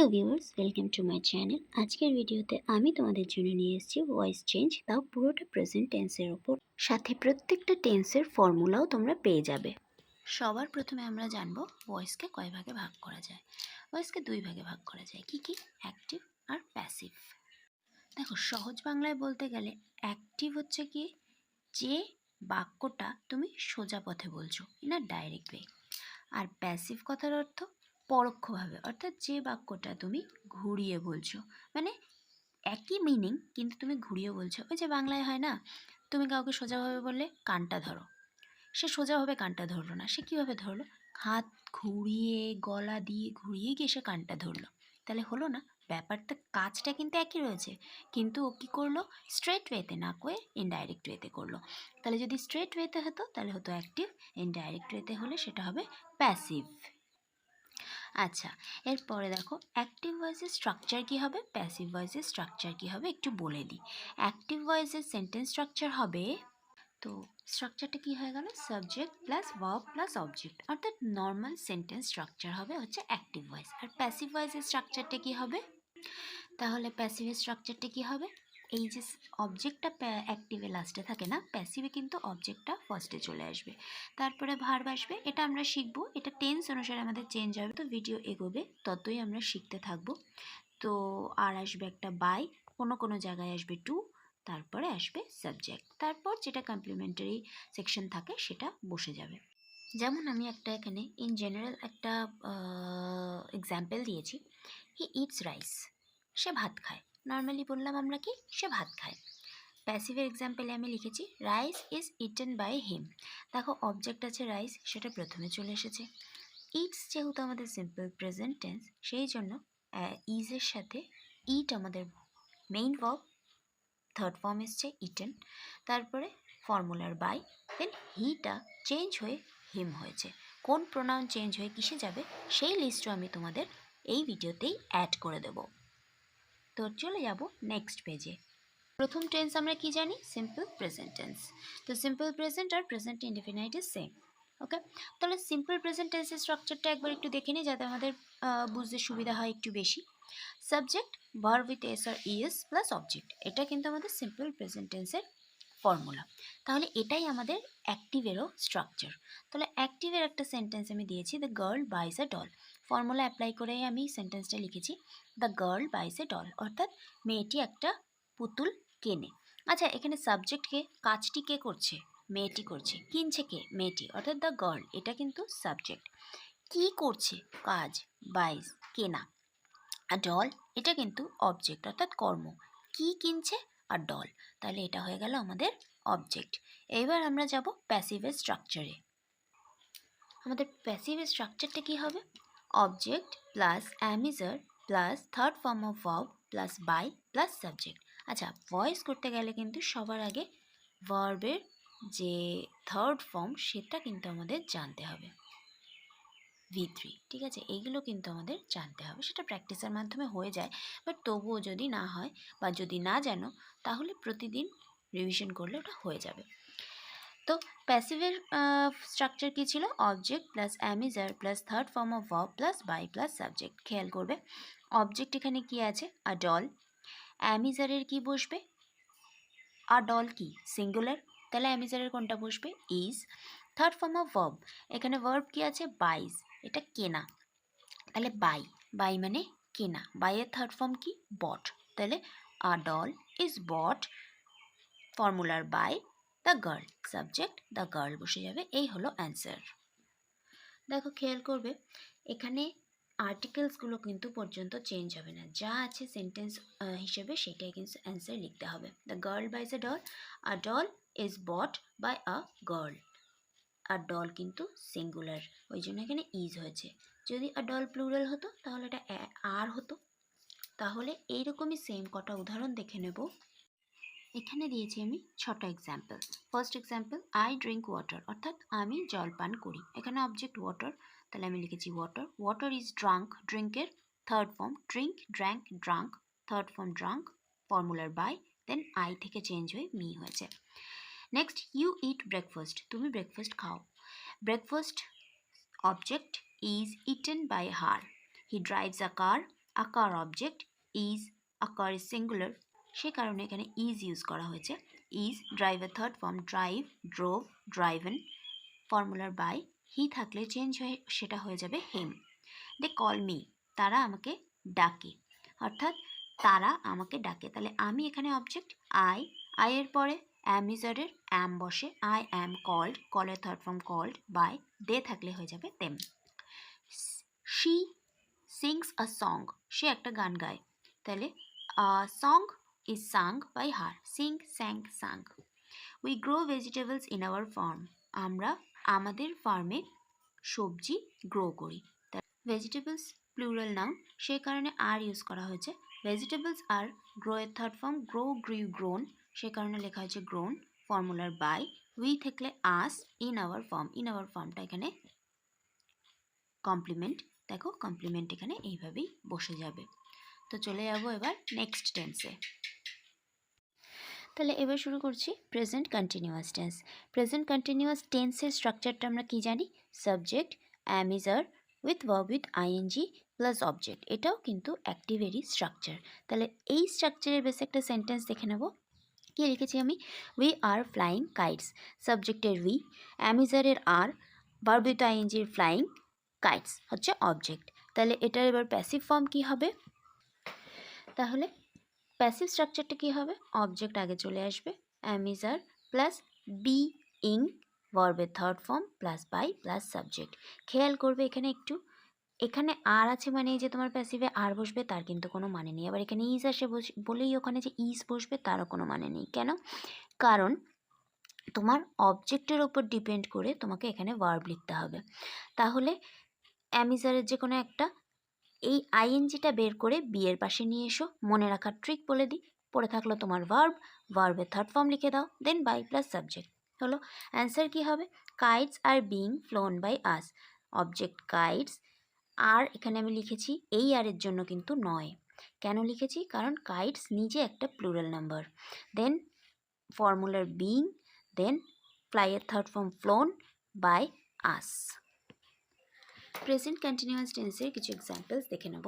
Hello viewers, welcome to my channel. আজকের ভিডিওতে আমি তোমাদের জন্য নিয়ে এসেছি ভয়েস চেঞ্জ, তাও পুরোটা প্রেজেন্ট টেন্সের ওপর। সাথে প্রত্যেকটা টেন্সের ফর্মুলাও তোমরা পেয়ে যাবে। সবার প্রথমে আমরা জানবো ভয়েসকে কয় ভাগে ভাগ করা যায়। ভয়েসকে দুই ভাগে ভাগ করা যায়। কি কি? অ্যাক্টিভ আর প্যাসিভ। দেখো, সহজ বাংলায় বলতে গেলে অ্যাক্টিভ হচ্ছে কি, যে বাক্যটা তুমি সোজা পথে বলছো, ইন আ ডাইরেক্ট ওয়ে। আর প্যাসিভ কথার অর্থ পরোক্ষভাবে, অর্থাৎ যে বাক্যটা তুমি ঘুরিয়ে বলছো, মানে একই মিনিং কিন্তু তুমি ঘুরিয়ে বলছো। ওই যে বাংলায় হয় না, তুমি কাউকে সোজাভাবে বললে কানটা ধরো, সে সোজাভাবে কানটা ধরলো না, সে কীভাবে ধরলো? হাত ঘুরিয়ে, গলা দিয়ে ঘুরিয়ে গিয়ে সে কানটা ধরলো। তাহলে হলো না? ব্যাপারটা, কাজটা কিন্তু একই রয়েছে, কিন্তু ও কী করলো? স্ট্রেট ওয়েতে না করে ইনডাইরেক্ট ওয়েতে করলো। তাহলে যদি স্ট্রেট ওয়েতে হতো তাহলে হতো অ্যাক্টিভ, ইনডাইরেক্ট ওয়েতে হলে সেটা হবে প্যাসিভ। আচ্ছা, এরপরে দেখো অ্যাক্টিভ ভয়েসের স্ট্রাকচার কী হবে, প্যাসিভ ভয়েসের স্ট্রাকচার কী হবে একটু বলে দিই। অ্যাক্টিভ ভয়েসের সেন্টেন্স স্ট্রাকচার হবে, তো স্ট্রাকচারটা কী হয়ে গেল, subject plus verb plus object, অর্থাৎ নর্মাল সেন্টেন্স স্ট্রাকচার হবে হচ্ছে অ্যাক্টিভ ভয়েস। আর প্যাসিভ ভয়েসের স্ট্রাকচারটা কী হবে? তাহলে প্যাসিভের স্ট্রাকচারটা কী হবে? এই যে অবজেক্টটা অ্যাক্টিভে লাস্টে থাকে না, প্যাসিভে কিন্তু অবজেক্টটা ফার্স্টে চলে আসবে, তারপরে ভার্ব আসবে। এটা আমরা শিখবো, এটা টেন্স অনুসারে আমাদের চেঞ্জ হবে। তো ভিডিও এগোবে ততই আমরা শিখতে থাকবো। তো আর আসবে একটা বাই, কোনো কোনো জায়গায় আসবে টু, তারপরে আসবে সাবজেক্ট, তারপর যেটা কমপ্লিমেন্টারি সেকশন থাকে সেটা বসে যাবে। যেমন আমি একটা এখানে ইন জেনারেল একটা এক্সাম্পল দিয়েছি, হি ইটস রাইস, সে ভাত খায়। নর্মালি বললাম আমরা কি, সে ভাত খায়। প্যাসিভের এক্সাম্পলে আমি লিখেছি rice is eaten by him. দেখো অবজেক্ট আছে রাইস, সেটা প্রথমে চলে এসেছে। ইটস যেহেতু আমাদের সিম্পল প্রেজেন্ট টেন্স, সেই জন্য ইজের সাথে ইট আমাদের মেইন ভার্ব, থার্ড ফর্ম এসছে ইটেন, তারপরে ফর্মুলার বাই, দেন হিটা চেঞ্জ হয়ে হিম হয়েছে। কোন প্রোনাউন চেঞ্জ হয়ে কিসে যাবে সেই লিস্টও আমি তোমাদের এই ভিডিওতেই অ্যাড করে দেব। তো চলে যাব নেক্সট পেজে। প্রথম টেন্স আমরা কি জানি, সিম্পল প্রেজেন্ট টেন্স। তো সিম্পল প্রেজেন্ট আর present indefinite is same. Okay, তাহলে সিম্পল প্রেজেন্ট টেন্সের স্ট্রাকচারটা একবার একটু দেখে নিই, যাতে আমাদের বুঝতে সুবিধা হয় একটু বেশি। সাবজেক্ট, ভার্ব উইথ এস আর ইএস প্লাস অবজেক্ট, এটা কিন্তু আমাদের সিম্পল প্রেজেন্ট টেন্সের ফর্মুলা। তাহলে এটাই আমাদের অ্যাক্টিভেরও স্ট্রাকচার। তাহলে অ্যাক্টিভের একটা সেন্টেন্স আমি দিয়েছি, the girl buys a doll. Formula apply করে আমি সেন্টেন্সটা লিখেছি, the girl buys a doll, অর্থাৎ মেয়েটি একটা পুতুল কেনে। আচ্ছা, এখানে সাবজেক্টকে, কাজটি কে করছে? মেয়েটি করছে। কিনছে কে? মেয়েটি, অর্থাৎ দ্য গার্ল, এটা কিন্তু সাবজেক্ট। কি করছে? কাজ, বাইজ, কেনা। আর ডল, এটা কিন্তু অবজেক্ট, অর্থাৎ কর্ম। কি কিনছে? আর ডল, তাহলে এটা হয়ে গেল আমাদের অবজেক্ট। এবার আমরা যাব প্যাসিভের স্ট্রাকচারে। আমাদের প্যাসিভের স্ট্রাকচারটা কি হবে? Object plus am is are plus third form of verb plus by plus subject. আচ্ছা, ভয়েস করতে গেলে কিন্তু সবার আগে ভার্বের যে থার্ড ফর্ম সেটা কিন্তু আমাদের জানতে হবে, V3, ঠিক আছে? এইগুলো কিন্তু আমাদের জানতে হবে, সেটা প্র্যাকটিসের মাধ্যমে হয়ে যায়, বাট তবুও যদি না হয় বা যদি না জানো তাহলে প্রতিদিন রিভিশন করলে ওটা হয়ে যাবে। তো প্যাসিভের স্ট্রাকচার কী ছিল? Object plus am is are plus third form of verb plus by plus subject. খেয়াল করবে অবজেক্ট এখানে কি আছে? আ ডল। অ্যামিজারের কি বসবে? আ ডল কি সিঙ্গুলার, তাহলে অ্যামিজারের কোনটা বসবে? Is. Third form of verb, এখানে ভার্ব কি আছে? বাইজ, এটা কেনা, তাহলে বাই, বাই মানে কেনা। বাইয়ের থার্ড ফর্ম কি? বট, তাহলে আ ডল ইজ বট, ফর্মুলার by the girl, subject the girl বসে যাবে। এই হলো অ্যান্সার। দেখো খেয়াল করবে এখানে আর্টিকেলসগুলো কিন্তু পর্যন্ত চেঞ্জ হবে না, যা আছে সেন্টেন্স হিসেবে সেটাই কিন্তু অ্যান্সার লিখতে হবে। The girl buys a doll, a doll is bought by a girl. আর ডল কিন্তু সিঙ্গুলার, ওই জন্য এখানে ইজ হয়েছে। যদি আ ডল প্লুরাল হতো তাহলে এটা আর হতো। তাহলে এইরকমই সেম কটা উদাহরণ দেখে নেব। এখানে দিয়েছি আমি 6টা example. First example, I drink water, অর্থাৎ আমি জল পান করি। এখানে অবজেক্ট ওয়াটার, তাহলে আমি লিখেছি ওয়াটার। ওয়াটার ইজ ড্রাঙ্ক, ড্রিঙ্কের third form drink, drank, drunk, third form drunk, ফর্মুলার বাই, দেন আই থেকে চেঞ্জ হয়ে মি হয়েছে। নেক্সট, ইউ ইট ব্রেকফাস্ট, তুমি ব্রেকফাস্ট খাও। Breakfast object is eaten by her. He drives a car, a car object, is a car is singular, সে কারণে এখানে is use করা হয়েছে। ইজ ড্রাইভের third form, drive, drove, driven. ফর্মুলার বাই, হি থাকলে চেঞ্জ হয়ে সেটা হয়ে যাবে হিম। দে কল মি, তারা আমাকে ডাকে, অর্থাৎ তারা আমাকে ডাকে। তাহলে আমি এখানে অবজেক্ট, আই এর পরে অ্যাম ইজারের অ্যাম বসে, আই অ্যাম কল্ড, কলের third form called by, they থাকলে হয়ে যাবে them. She sings a song, সে একটা গান গায়, তাহলে song is sung by her, sing sang sung. We grow vegetables in our farm, আমরা আমাদের ফার্মে সবজি গ্রো করি। ভেজিটেবলস প্লুরাল নাউন, সেই কারণে আর ইউজ করা হয়েছে। ভেজিটেবলস আর গ্রো এর third form, grow grew grown, সে কারণে লেখা হয়েছে গ্রোন। ফর্মুলার বাই, উই থাকলে us, in our farm, in our ফার্মটা এখানে কমপ্লিমেন্ট, দেখো কমপ্লিমেন্ট এখানে এইভাবেই বসে যাবে। তো চলে যাবো এবার নেক্সট টেন্সে। তাহলে এবার শুরু করছি present continuous tense. Present continuous টেন্সের স্ট্রাকচারটা আমরা কি জানি? Subject, am is are with verb with ing plus object, এটাও কিন্তু অ্যাক্টিভেরই স্ট্রাকচার। তাহলে এই স্ট্রাকচারের বেসে একটা সেন্টেন্স দেখে নেব। কি লিখেছি আমি? উই আর ফ্লাইং কাইটস, সাবজেক্টের উই, অ্যাম ইজ আরের আর, ভার্ব উইথ আইএনজির ফ্লাইং, কাইটস হচ্ছে অবজেক্ট। তাহলে এটার এবার প্যাসিভ ফর্ম কি হবে? তাহলে প্যাসিভ স্ট্রাকচারটা কী হবে? অবজেক্ট আগে চলে আসবে, am is are plus be ing, ভার্বের third form plus by plus subject. খেয়াল করবে এখানে একটু, এখানে আর আছে মানে যে তোমার প্যাসিভে আর বসবে তার কিন্তু কোনো মানে নেই। আবার এখানে ইজ আসে বলেই ওখানে যে ইজ বসবে তারও কোনো মানে নেই। কেন? কারণ তোমার অবজেক্টের ওপর ডিপেন্ড করে তোমাকে এখানে ভার্ব লিখতে হবে। তাহলে অ্যাম ইজ আরের যে কোনো একটা, এই আইএনজিটা বের করে বি এর পাশে নিয়ে এসো। মনে রাখার ট্রিক বলে দিই, পড়ে থাকলো তোমার ভার্ব, ভার্বের থার্ড ফর্ম লিখে দাও, দেন বাই প্লাস সাবজেক্ট হলো। অ্যান্সার কী হবে? Kites are being flown by us, object kites, আর এখানে আমি লিখেছি এই আরের জন্য কিন্তু নয়। কেন লিখেছি? কারণ কাইটস নিজে একটা প্লুরাল নাম্বার। দেন ফর্মুলার বিং, দেন ফ্লাইয়ের third form flown by us. Present continuous টেন্সের কিছু এক্সাম্পলস দেখে নেব।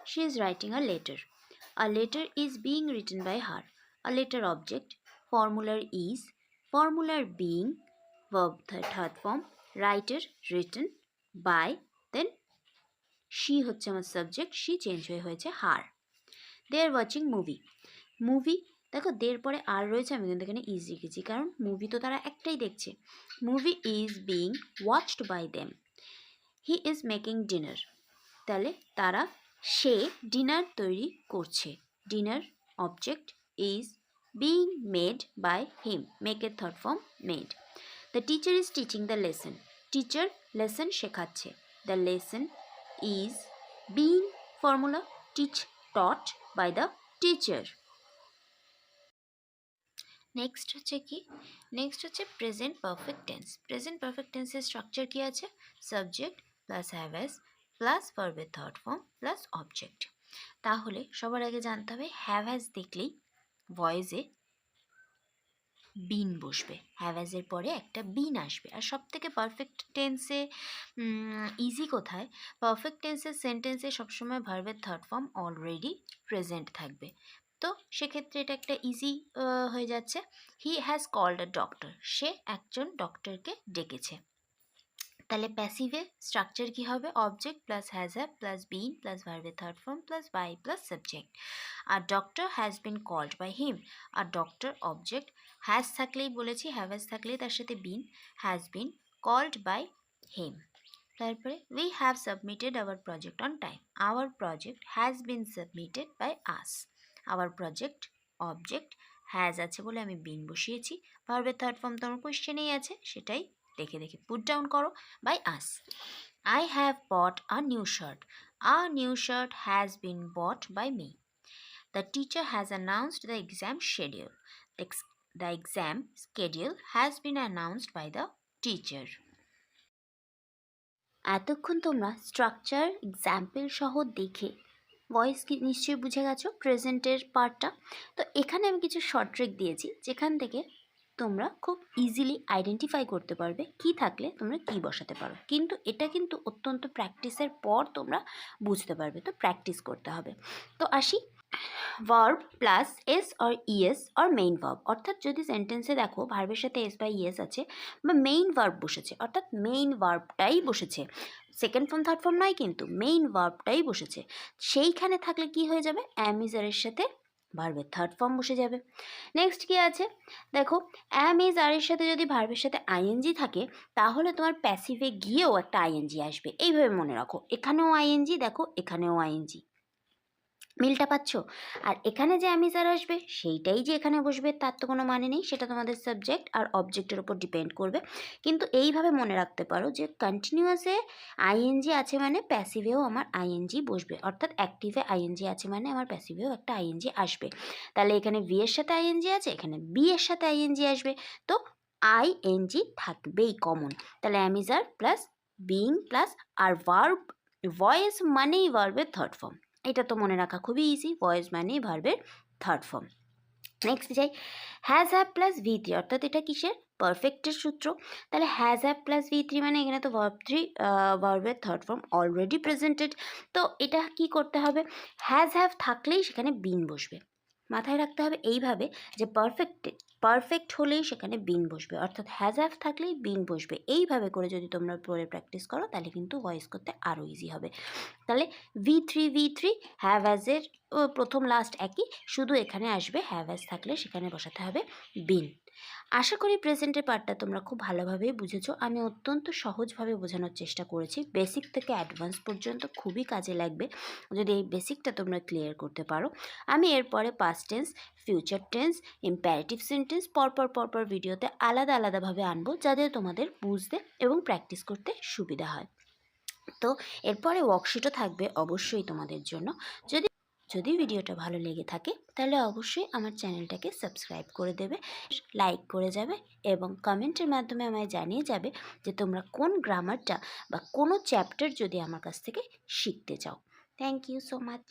She is writing a letter, a letter is being written by her, a letter object, ফর্মুলার ইজ, ফর্মুলার being, verb third form, writer written by, then she হচ্ছে আমার subject, she change হয়েছে her. They are watching movie, movie দেখো দের পরে আর রয়েছে, আমি কিন্তু এখানে ইজ লিখেছি কারণ মুভি তো তারা একটাই দেখছে। Movie is being watched by them. He is making dinner, তাহলে তারা, সে ডিনার তৈরি করছে। Dinner object is being made by him, মেকের third form made. The teacher is teaching the lesson, teacher lesson শেখাচ্ছে। The lesson is being, formula teach taught by the teacher. Next হচ্ছে কি? Next হচ্ছে present perfect tense. Present perfect টেন্সের structure কি আছে? Subject plus have has plus ভার্বের third form plus object. তাহলে সবার আগে জানতে হবে হ্যাভ হ্যাজ দেখলেই ভয়েসে বিন বসবে, হ্যাভ হ্যাজের পরে একটা বিন আসবে। আর সব থেকে পারফেক্ট টেন্সে ইজি কোথায়? পারফেক্ট টেন্সের সেন্টেন্সে সবসময় ভার্বের থার্ড ফর্ম অলরেডি প্রেজেন্ট থাকবে। তো সেক্ষেত্রে এটা একটা ইজি হয়ে যাচ্ছে। He has called a doctor, সে একজন ডক্টরকে ডেকেছে। তাহলে প্যাসিভে স্ট্রাকচার কি হবে? Object plus has have plus been plus ভার্বের third form plus by plus subject. আর doctor has been called by him, আর ডক্টর অবজেক্ট, হ্যাজ থাকলেই বলেছি, হ্যাভ হ্যাজ থাকলেই তার সাথে been, has been called by him. তারপরে we have submitted our project on time, our project has been submitted by us. Our project object, has আছে বলে আমি বিন বসিয়েছি, ভার্বের থার্ড ফর্ম তো আমার কোয়েশ্চেনেই আছে, সেটাই দেখে দেখে পুট ডাউন করো, by us. I have bought a new shirt. A new shirt has been bought by me. The teacher has announced the exam schedule. The exam schedule has been announced by the teacher. এতক্ষণ তোমরা structure example সহ দেখে voice কি নিশ্চয়ই বুঝে গেছো প্রেজেন্টের পার্টটা। তো এখানে আমি কিছু শর্ট ট্রিক দিয়েছি যেখান থেকে তোমরা খুব ইজিলি আইডেন্টিফাই করতে পারবে কি থাকলে তোমরা কি বসাতে পারো। কিন্তু এটা কিন্তু অত্যন্ত প্র্যাকটিসের পর তোমরা বুঝতে পারবে, তো প্র্যাকটিস করতে হবে। তো আসি, verb plus s or es or main verb, অর্থাৎ যদি সেন্টেন্সে দেখো ভার্বের সাথে এস বা ইএস আছে বা মেইন ভার্ব বসেছে, অর্থাৎ মেইন ভার্বটাই বসেছে, সেকেন্ড ফর্ম থার্ড ফর্ম নয়, কিন্তু মেইন ভার্বটাই বসেছে, সেইখানে থাকলে কি হয়ে যাবে, অ্যাম ইজ আর এর সাথে ভার্বের থার্ড ফর্ম বসে যাবে। নেক্সট কি আছে দেখো, অ্যাম ইজ আর এর সাথে যদি ভার্বের সাথে আইএনজি থাকে তাহলে তোমার প্যাসিভে গিয়েও একটা আইএনজি আসবে, এইভাবে মনে রাখো, এখানেও আইএনজি, দেখো এখানেও আইএনজি, মিলটা পাচ্ছ। আর এখানে যে অ্যামিজার আসবে সেইটাই যে এখানে বসবে তার তো কোনো মানে নেই, সেটা তোমাদের সাবজেক্ট আর অবজেক্টের উপর ডিপেন্ড করবে। কিন্তু এইভাবে মনে রাখতে পারো যে কন্টিনিউয়াসে আইএনজি আছে মানে প্যাসিভেও আমার আইএনজি বসবে, অর্থাৎ অ্যাক্টিভে আইএনজি আছে মানে আমার প্যাসিভেও একটা আইএনজি আসবে। তাহলে এখানে ভি এর সাথে আইএনজি আছে, এখানে বি এর সাথে আইএনজি আসবে, তো আইএনজি থাকবেই কমন। তাহলে অ্যামিজার প্লাস বিং প্লাস আর ভার্ব, ভয়েস মানেই ভার্বের থার্ড ফর্ম, এটা তো মনে রাখা খুবই ইজি, ভয়েস মানেই ভার্বের থার্ড ফর্ম। নেক্সট যাই, has have plus V three, অর্থাৎ এটা কিসের, পারফেক্টের সূত্র। তাহলে has have plus V three মানে এখানে তো ভার্ব থ্রি, ভার্বের থার্ড ফর্ম অলরেডি প্রেজেন্টেড, তো এটা কি করতে হবে, হ্যাজ হ্যাভ থাকলেই সেখানে বিন বসবে, মাথায় রাখতে হবে এইভাবে যে পারফেক্ট হলেই সেখানে বিন বসবে, অর্থাৎ হ্যাজ হ্যাভ থাকলেই বিন বসবে। এইভাবে করে যদি তোমরা পরে প্র্যাকটিস করো তাহলে কিন্তু ভয়েস করতে আরও ইজি হবে। তাহলে ভি থ্রি হ্যাভ হ্যাজের প্রথম লাস্ট একই, শুধু এখানে আসবে হ্যাভ হ্যাজ থাকলে সেখানে বসাতে হবে বিন। আশা করি প্রেজেন্টের পার্টটা তোমরা খুব ভালোভাবেই বুঝেছো, আমি অত্যন্ত সহজভাবে বোঝানোর চেষ্টা করেছি, বেসিক থেকে অ্যাডভান্স পর্যন্ত খুবই কাজে লাগবে যদি এই বেসিকটা তোমরা ক্লিয়ার করতে পারো। আমি এরপরে past tense, future tense, imperative sentence পরপর ভিডিওতে আলাদাভাবে আনবো, যাতে তোমাদের বুঝতে এবং প্র্যাকটিস করতে সুবিধা হয়। তো এরপরে ওয়ার্কশিটও থাকবে অবশ্যই তোমাদের জন্য। যদি ভিডিওটা ভালো লেগে থাকে তাহলে অবশ্যই আমার চ্যানেলটাকে সাবস্ক্রাইব করে দেবে, লাইক করে যাবে এবং কমেন্টের মাধ্যমে আমায় জানিয়ে যাবে যে তোমরা কোন গ্রামারটা বা কোনো চ্যাপ্টার যদি আমার কাছ থেকে শিখতে চাও। Thank you so much.